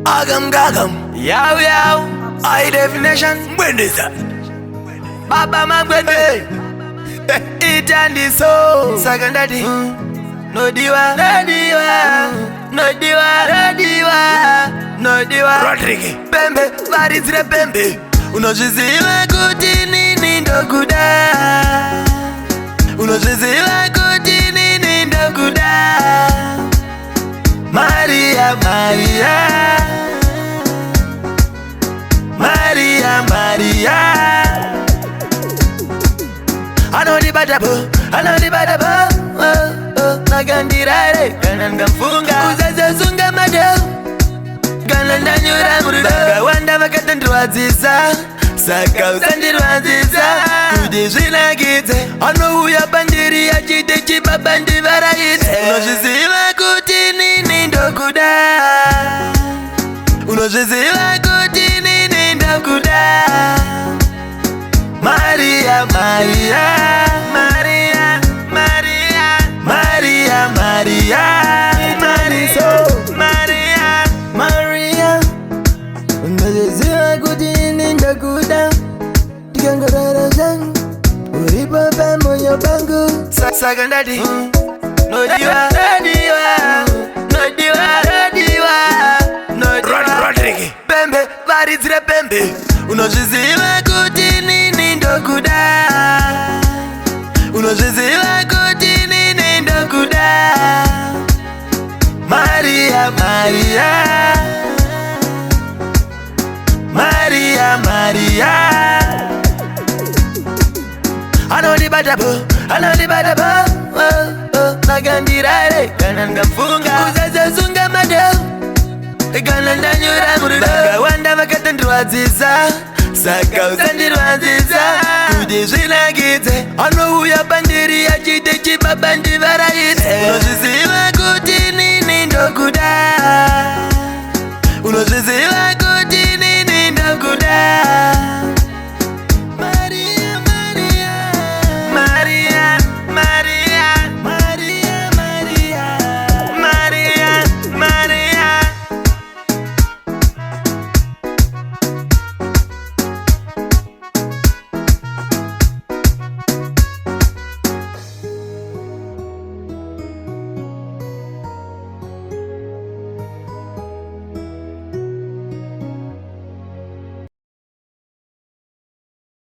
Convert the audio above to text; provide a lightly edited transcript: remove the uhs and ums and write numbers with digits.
Agam gagam, Yow yow, high definition. When is that? Baba Mangwende. It and the soul. Second daddy. No diwa, no diwa, no diwa, no diwa, no diwa. Rodrigue. Pembe, varizire pembe. Unozviziva kuti nini ndokuda. Unozviziva kuti nini ndokuda. Maria, Maria, Maria, Maria. I know the badabo, nagandirare, kananga mfunga, uzaza zunga madeo, kananda nyura muruga, wanda makatandruaziza, saka uzandirwaziza, kudi zvinagidze, anouya bandiri achite chibabandi varaidze, unozviziva kuti nini ndokuda, unozviziva kuti nini ndokuda. Maria, Maria, Maria, Maria, Maria, Maria, Maria, Maria, Maria. Unazizia kutini ndakuda, tikangorara zangu, uripo pamoja pangu. Sagandadi, no diwa, no diwa, no diwa, no diwa, no diwa. Rodrigue. Pembe, varizire pembe. Unozviziva kuti nini ndokuda. Unozviziva kuti nini ndokuda. Maria, Maria, Maria, Maria. Anodibadabo, nagandirare, kananga mfunga, uzaza zunga madeo, kananda nyura muruga, wanda makatandruaziza, saka uzandirwaziza, kudi zvinagidze, anouya bandiri achite chibabandi varaidze, unozviziva